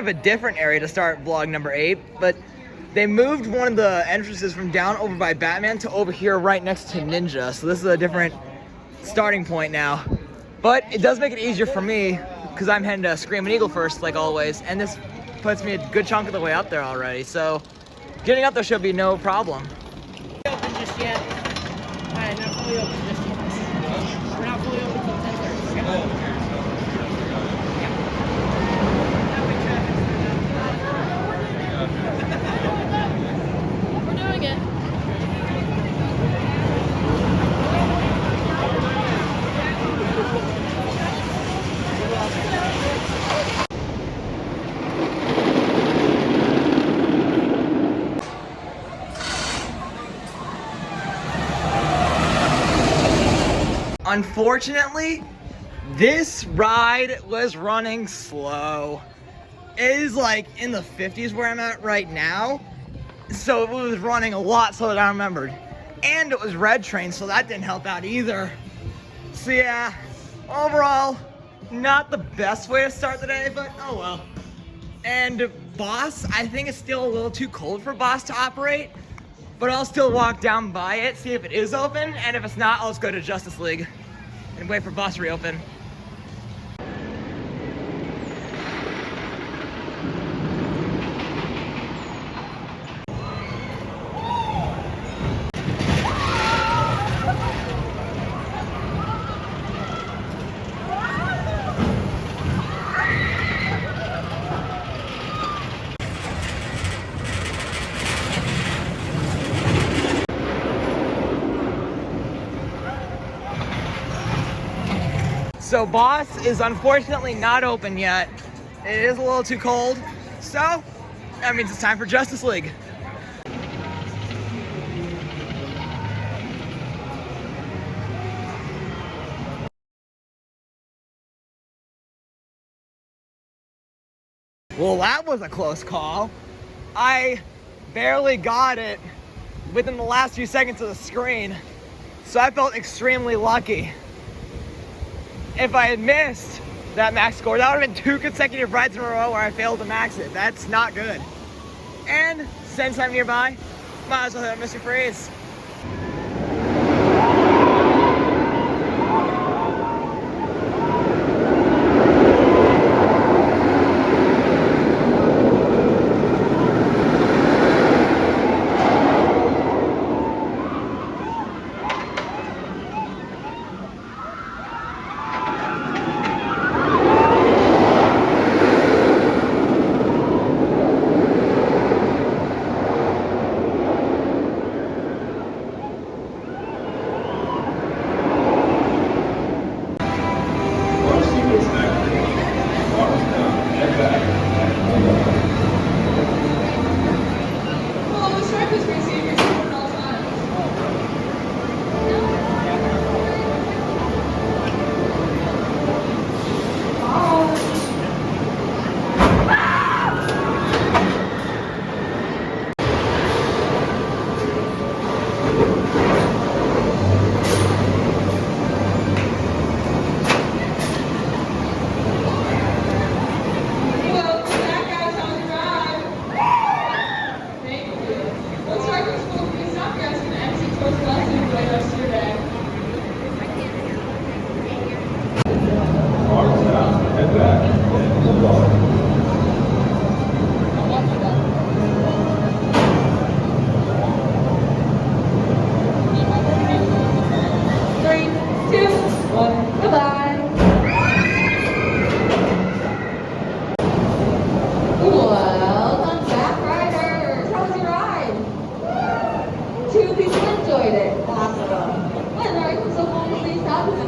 of a different area to start vlog number 8, but they moved one of the entrances from down over by Batman to over here right next to Ninja. So this is a different starting point now. But it does make it easier for me because I'm heading to Screaming Eagle first, like always, and this puts me a good chunk of the way up there already. So getting up there should be no problem. Not open just yet. Alright, not fully open just yet. We're not fully open until 10:30. We're doing it. Unfortunately, this ride was running slow. It is like in the 50s where I'm at right now, so it was running a lot slower than I remembered. And it was red train, so that didn't help out either. So yeah, overall, not the best way to start the day, but oh well. And Boss, I think it's still a little too cold for Boss to operate, but I'll still walk down by it, see if it is open, and if it's not, I'll just go to Justice League and wait for Boss to reopen. So Boss is unfortunately not open yet. It is a little too cold. So that means it's time for Justice League. Well, that was a close call. I barely got it within the last few seconds of the screen. So I felt extremely lucky. If I had missed that max score, that would have been 2 consecutive rides in a row where I failed to max it. That's not good. And since I'm nearby, might as well hit Mr. Freeze.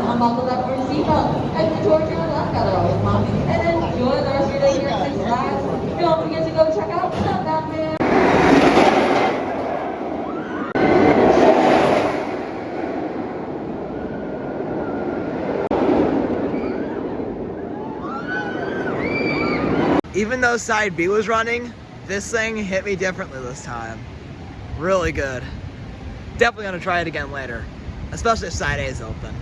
Unbuckle up your seatbelt and towards your left, gather all your mommy, and enjoy the rest of your day here at Six Flags. Don't forget to go check out the Batman. Even though side B was running, this thing hit me differently this time. Really good. Definitely gonna try it again later, especially if side A is open.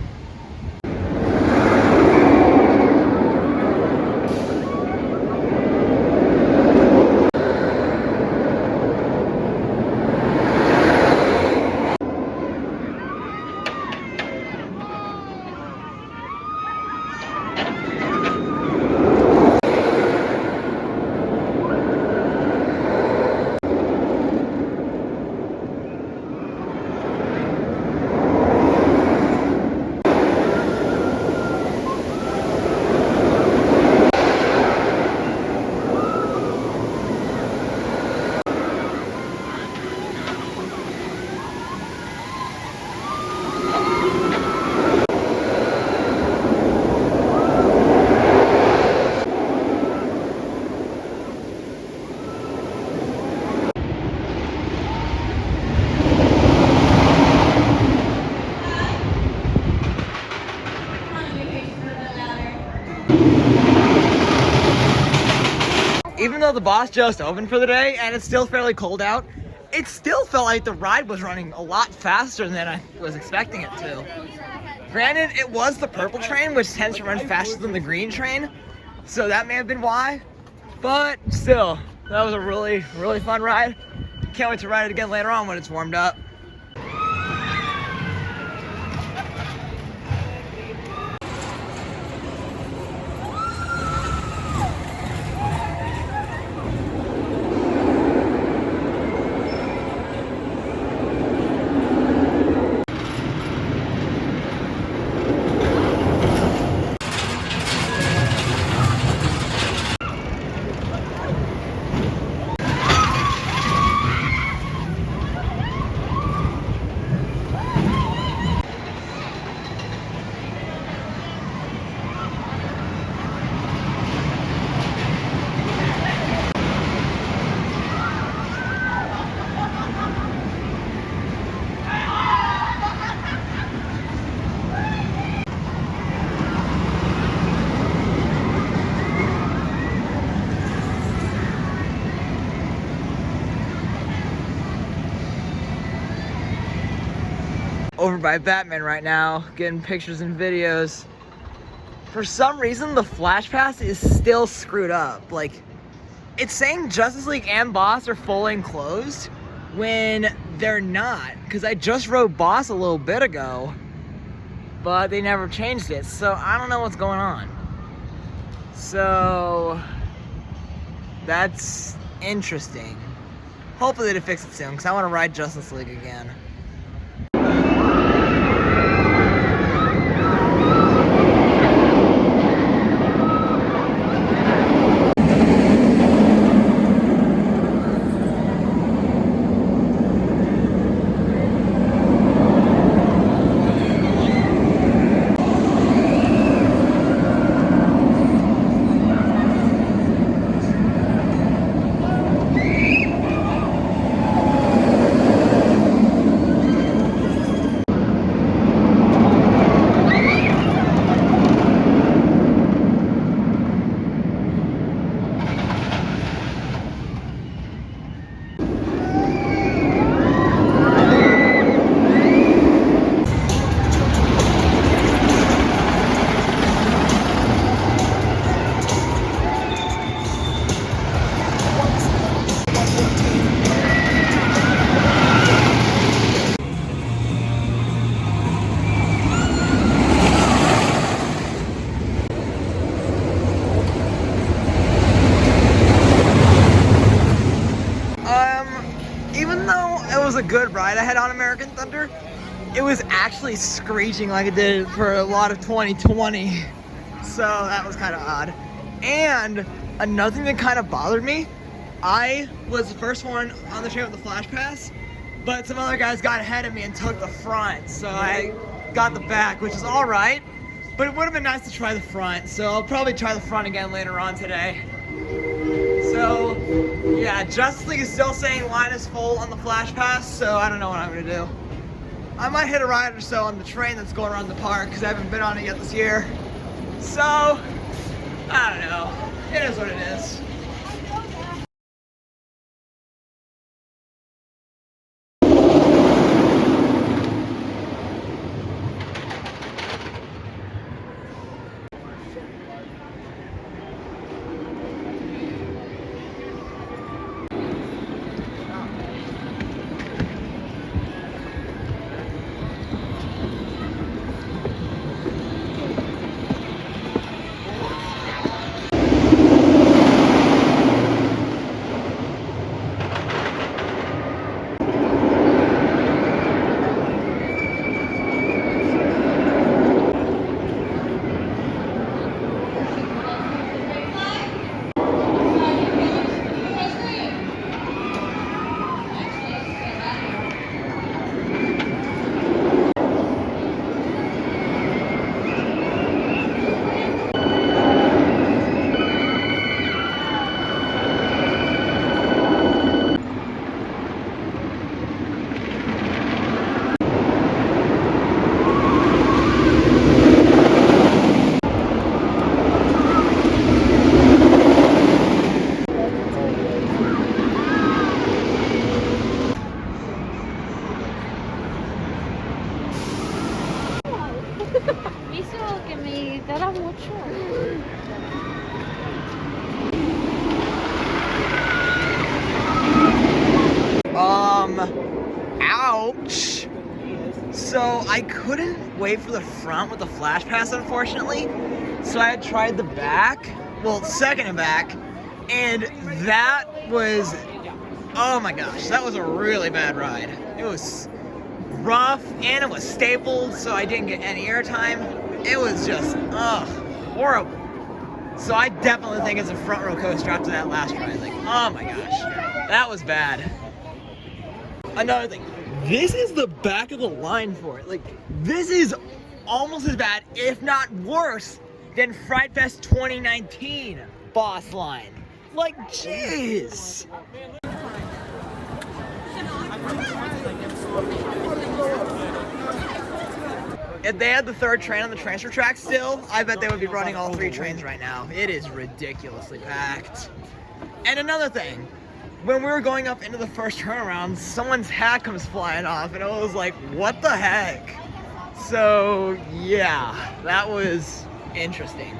the boss just opened for the day and it's still fairly cold out, it still felt like the ride was running a lot faster than I was expecting it to. Granted, it was the purple train, which tends to run faster than the green train, so that may have been why, but still, that was a really, really fun ride. Can't wait to ride it again later on when it's warmed up. Over by Batman right now, getting pictures and videos. For some reason, the Flash Pass is still screwed up. Like, it's saying Justice League and Boss are fully enclosed when they're not. Because I just rode Boss a little bit ago, but they never changed it. So I don't know what's going on. So that's interesting. Hopefully they fix it soon, because I want to ride Justice League again. Even though it was a good ride I had on American Thunder, it was actually screeching like it did for a lot of 2020. So that was kind of odd. And another thing that kind of bothered me, I was the first one on the train with the Flash Pass, but some other guys got ahead of me and took the front. So I got the back, which is all right, but it would have been nice to try the front. So I'll probably try the front again later on today. So, yeah, Justice League is still saying line is full on the Flash Pass, so I don't know what I'm going to do. I might hit a ride or so on the train that's going around the park, because I haven't been on it yet this year. So, I don't know. It is what it is. Hizo que me irritara mucho. Ouch. So I couldn't wait for the front with the flash pass, unfortunately. So I had tried the back, well, second and back, and that was, oh my gosh, that was a really bad ride. It was rough and it was stapled, so I didn't get any airtime. It was just, horrible. So I definitely think it's a front row coaster after that last ride. Like, oh my gosh, that was bad. Another thing, this is the back of the line for it. Like, this is almost as bad, if not worse, than Fright Fest 2019 boss line. Like, jeez. If they had the third train on the transfer track still, I bet they would be running all 3 trains right now. It is ridiculously packed. And another thing, when we were going up into the first turnaround, someone's hat comes flying off, and it was like, what the heck? So, yeah, that was interesting.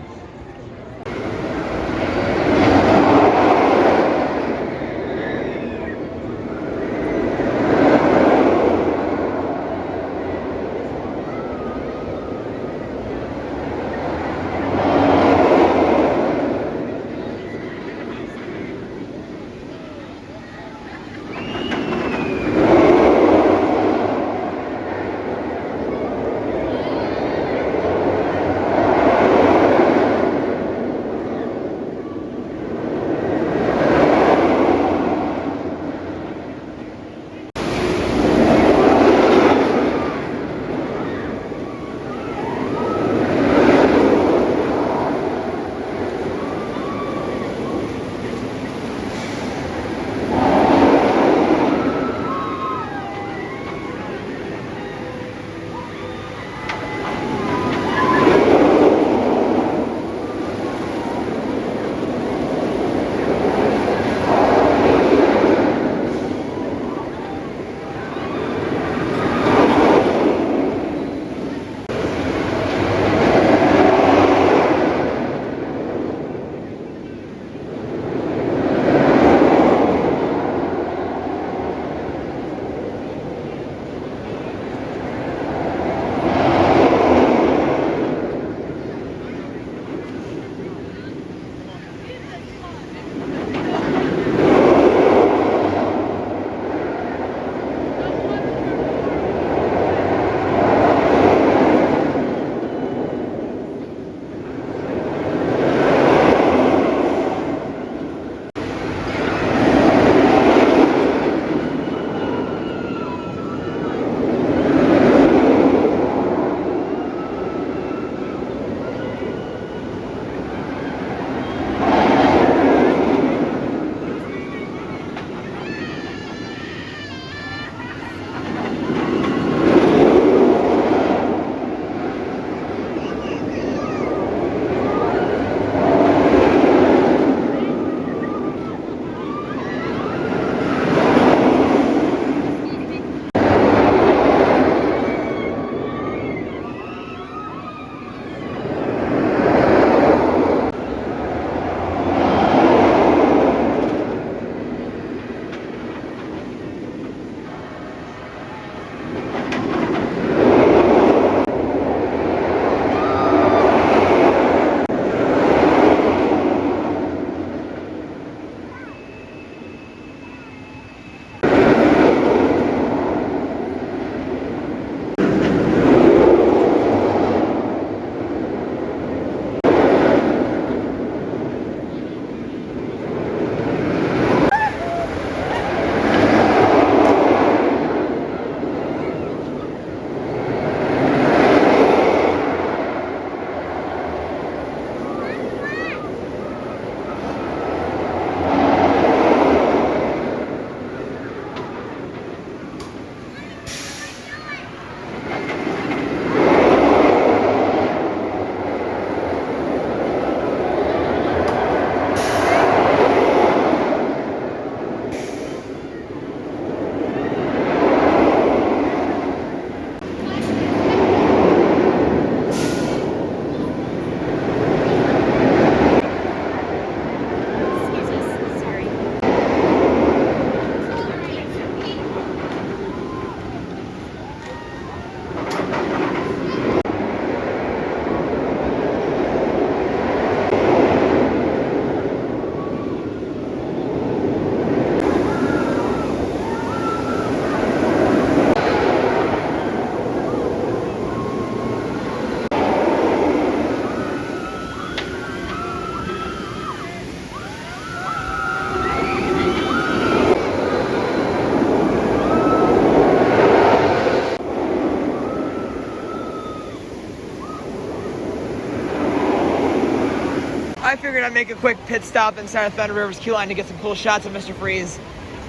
figured I'd make a quick pit stop inside of Thunder River's queue line to get some cool shots of Mr. Freeze.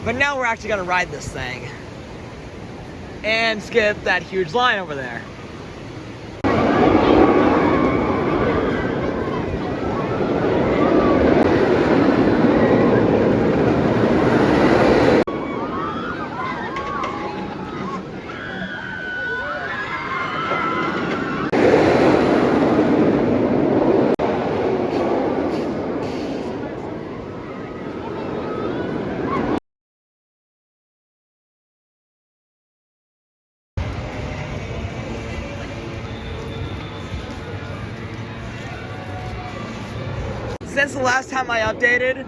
But now we're actually gonna ride this thing and skip that huge line over there. Since the last time I updated,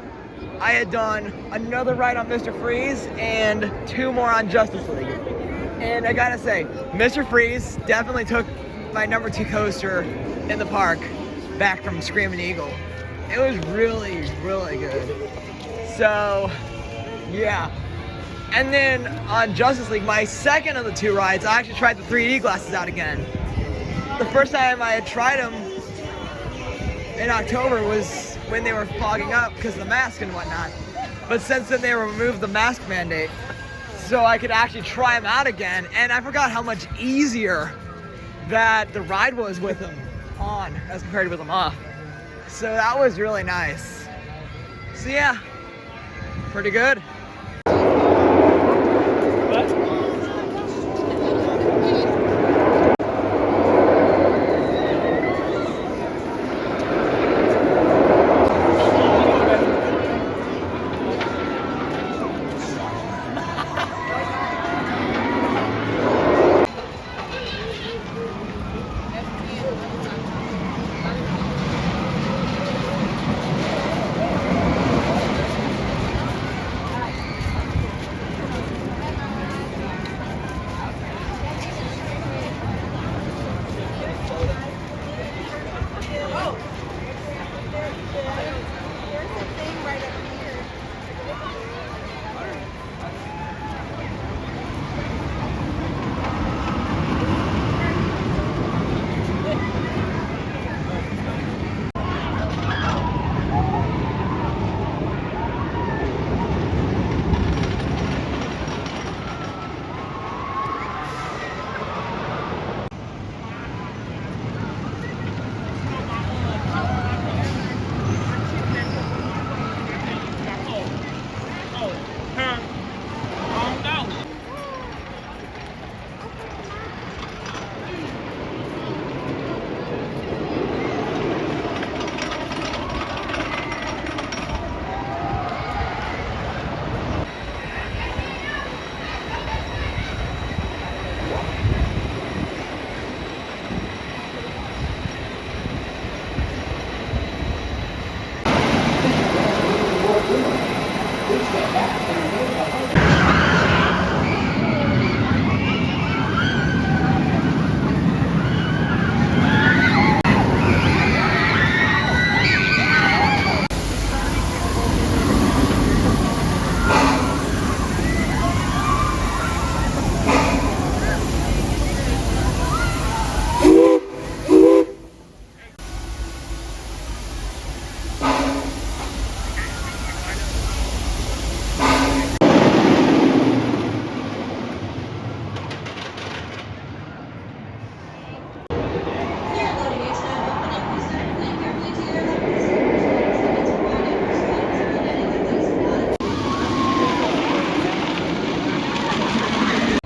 I had done another ride on Mr. Freeze and 2 more on Justice League. And I gotta say, Mr. Freeze definitely took my number 2 coaster in the park back from Screaming Eagle. It was really, really good. So, yeah. And then on Justice League, my second of the 2 rides, I actually tried the 3D glasses out again. The first time I had tried them in October was when they were fogging up because of the mask and whatnot. But since then they removed the mask mandate, so I could actually try them out again. And I forgot how much easier that the ride was with them on as compared to with them off. So that was really nice. So yeah, pretty good.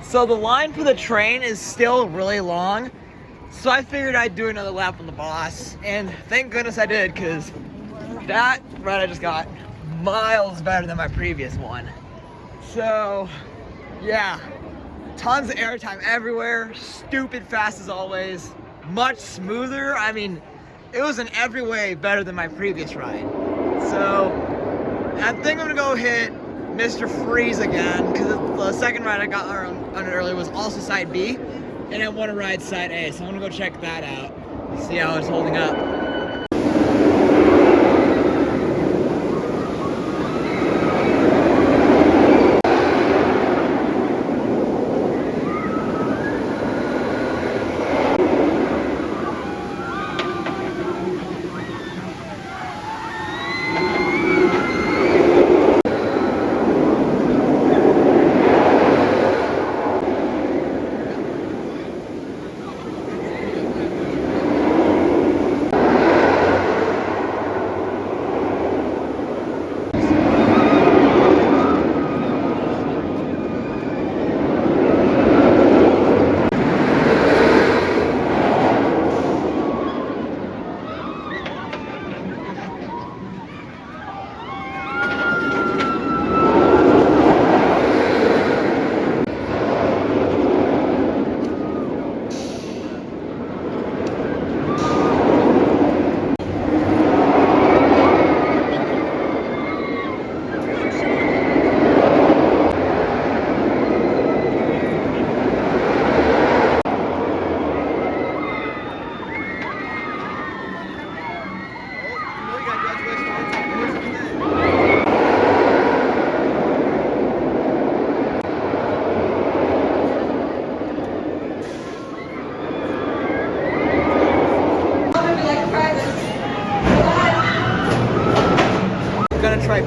So the line for the train is still really long, so I figured I'd do another lap on the boss, and thank goodness I did, because that ride I just got miles better than my previous one. So yeah, tons of airtime everywhere, stupid fast as always, much smoother. I mean, it was in every way better than my previous ride. So I think I'm gonna go hit Mr. Freeze again, because the second ride I got on it earlier was also side B, and I want to ride side A, so I'm gonna go check that out, see how it's holding up.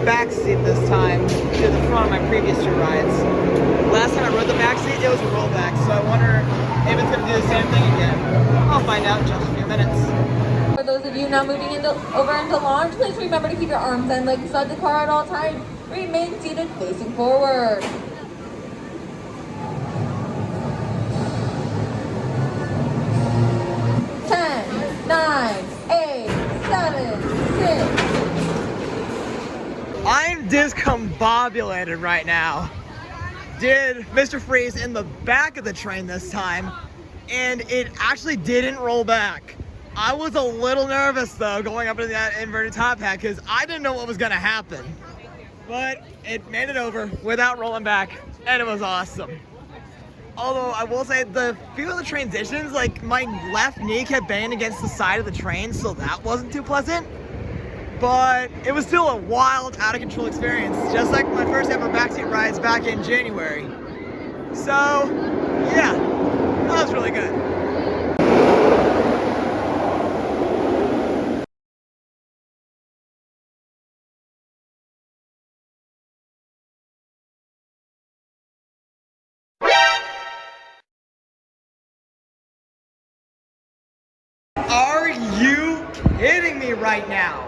back seat this time to the front of my previous 2 rides. Last time I rode the back seat, it was a rollback, so I wonder if it's going to do the same thing again. I'll find out in just a few minutes. For those of you now moving over into launch, please remember to keep your arms and legs inside the car at all times. Remain seated facing forward. 10, 9, 8, 7, 6. I'm discombobulated right now. Did Mr. Freeze in the back of the train this time, and it actually didn't roll back. I was a little nervous though going up into that inverted top hat because I didn't know what was gonna happen. But it made it over without rolling back, and it was awesome. Although I will say the few of the transitions, like my left knee kept banging against the side of the train, so that wasn't too pleasant. But it was still a wild, out of control experience, just like my first ever backseat rides back in January. So, yeah, that was really good. Are you kidding me right now?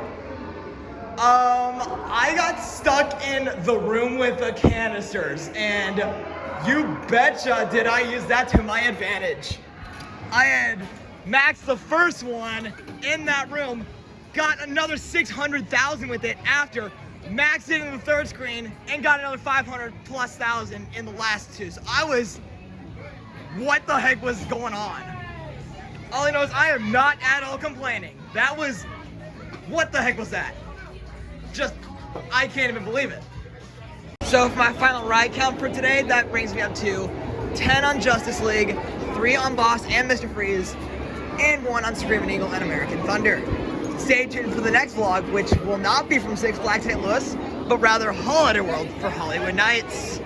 I got stuck in the room with the canisters, and you betcha did I use that to my advantage. I had maxed the first one in that room, got another 600,000 with it after, maxed it in the third screen, and got another 500,000+ in the last 2. So I was, what the heck was going on? All I know is I am not at all complaining. That was, what the heck was that? Just, I can't even believe it. So for my final ride count for today, that brings me up to 10 on Justice League, 3 on Boss and Mr. Freeze, and 1 on Screaming Eagle and American Thunder. Stay tuned for the next vlog, which will not be from Six Flags St. Louis, but rather Holiday World for Hollywood Nights.